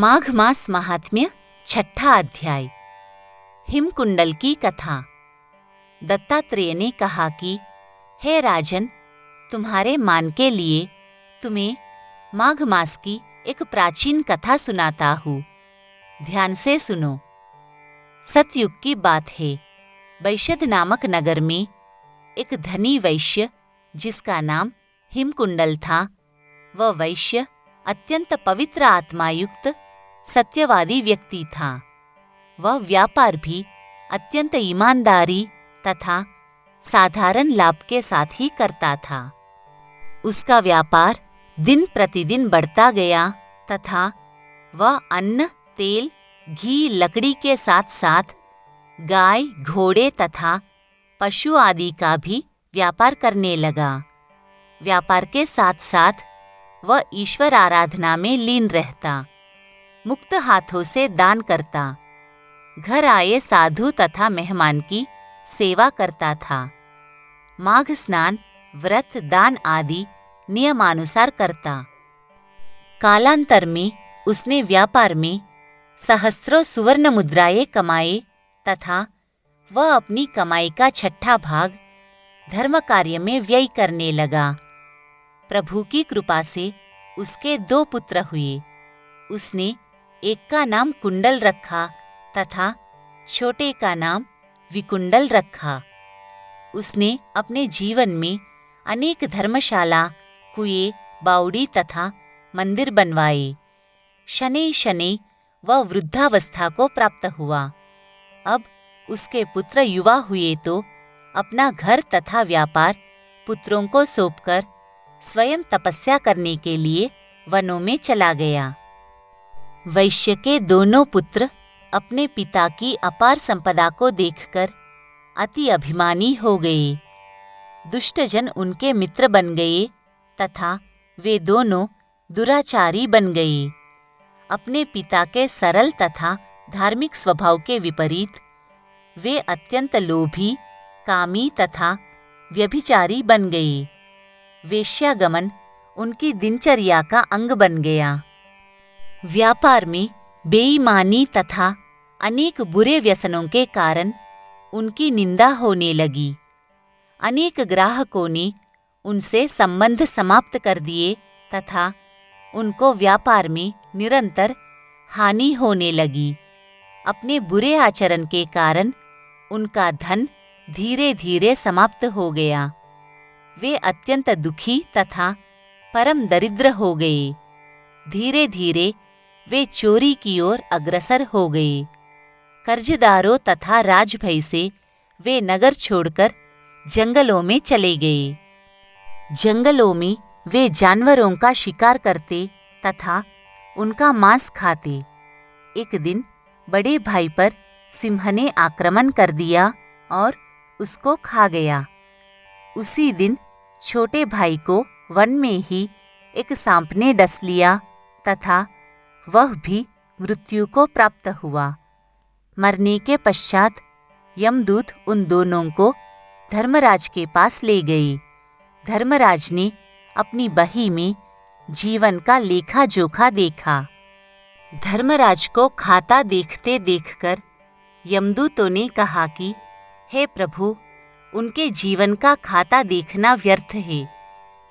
माघ मास महात्म्य छठा अध्याय। हिमकुंडल की कथा। दत्तात्रेय ने कहा कि हे राजन, तुम्हारे मान के लिए तुम्हें माघ मास की एक प्राचीन कथा सुनाता हूँ। ध्यान से सुनो। सतयुग की बात है। वैश्यध नामक नगर में एक धनी वैश्य जिसका नाम हिमकुंडल था, वह वैश्य अत्यंत पवित्र आत्मायुक्त सत्यवादी व्यक्ति था। वह व्यापार भी अत्यंत ईमानदारी तथा साधारण लाभ के साथ ही करता था। उसका व्यापार दिन प्रतिदिन बढ़ता गया तथा वह अन्न, तेल, घी, लकड़ी के साथ साथ गाय, घोड़े तथा पशु आदि का भी व्यापार करने लगा। व्यापार के साथ साथ वह ईश्वर आराधना में लीन रहता, मुक्त हाथों से दान करता, घर आए साधु तथा मेहमान की सेवा करता था, माघ स्नान, व्रत, दान आदि नियमानुसार करता। कालांतर में उसने व्यापार में सहस्रों सुवर्ण मुद्राएं कमाए तथा वह अपनी कमाई का छठा भाग धर्म कार्य में व्यय करने लगा। प्रभु की कृपा से उसके 2 पुत्र हुए। उसने एक का नाम कुंडल रखा तथा छोटे का नाम विकुंडल रखा। उसने अपने जीवन में अनेक धर्मशाला, कुएं, बावड़ी तथा मंदिर बनवाए। शनै शनै वह वृद्धावस्था को प्राप्त हुआ। अब उसके पुत्र युवा हुए तो अपना घर तथा व्यापार पुत्रों को सौंपकर स्वयं तपस्या करने के लिए वनों में चला गया। वैश्य के दोनों पुत्र अपने पिता की अपार संपदा को देखकर अति अभिमानी हो गए। दुष्टजन उनके मित्र बन गए तथा वे दोनों दुराचारी बन गए। अपने पिता के सरल तथा धार्मिक स्वभाव के विपरीत वे अत्यंत लोभी, कामी तथा व्यभिचारी बन गए। वेश्यागमन उनकी दिनचर्या का अंग बन गया। व्यापार में बेईमानी तथा अनेक बुरे व्यसनों के कारण उनकी निंदा होने लगी। अनेक ग्राहकों ने उनसे संबंध समाप्त कर दिए तथा उनको व्यापार में निरंतर हानि होने लगी। अपने बुरे आचरण के कारण उनका धन धीरे धीरे समाप्त हो गया। वे अत्यंत दुखी तथा परम दरिद्र हो गए। धीरे धीरे वे चोरी की ओर अग्रसर हो गए। कर्जदारों तथा राजभय से वे नगर छोड़कर जंगलों में चले गए। जंगलों में वे जानवरों का शिकार करते तथा उनका मांस खाते। एक दिन बड़े भाई पर सिंह ने आक्रमण कर दिया और उसको खा गया। उसी दिन छोटे भाई को वन में ही एक सांप ने डस लिया तथा वह भी मृत्यु को प्राप्त हुआ। मरने के पश्चात यमदूत उन दोनों को धर्मराज के पास ले गए। धर्मराज ने अपनी बही में जीवन का लेखा जोखा देखा। धर्मराज को खाता देखते देखकर यमदूतों ने कहा कि हे प्रभु, उनके जीवन का खाता देखना व्यर्थ है।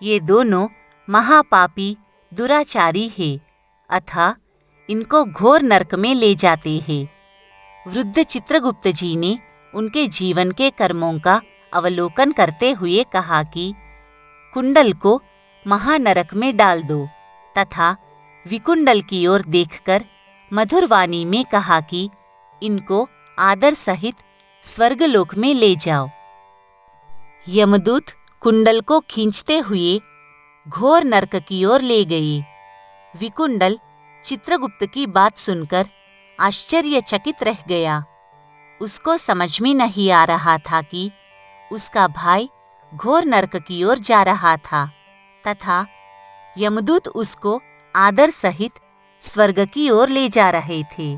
ये दोनों महापापी दुराचारी है, अतः इनको घोर नरक में ले जाते हैं। वृद्ध चित्रगुप्त जी ने उनके जीवन के कर्मों का अवलोकन करते हुए कहा कि कुंडल को महानरक में डाल दो तथा विकुंडल की ओर देखकर मधुर वाणी में कहा कि इनको आदर सहित स्वर्गलोक में ले जाओ। यमदूत कुंडल को खींचते हुए घोर नरक की ओर ले गए। विकुंडल चित्रगुप्त की बात सुनकर आश्चर्यचकित रह गया। उसको समझ में नहीं आ रहा था कि उसका भाई घोर नरक की ओर जा रहा था तथा यमदूत उसको आदर सहित स्वर्ग की ओर ले जा रहे थे।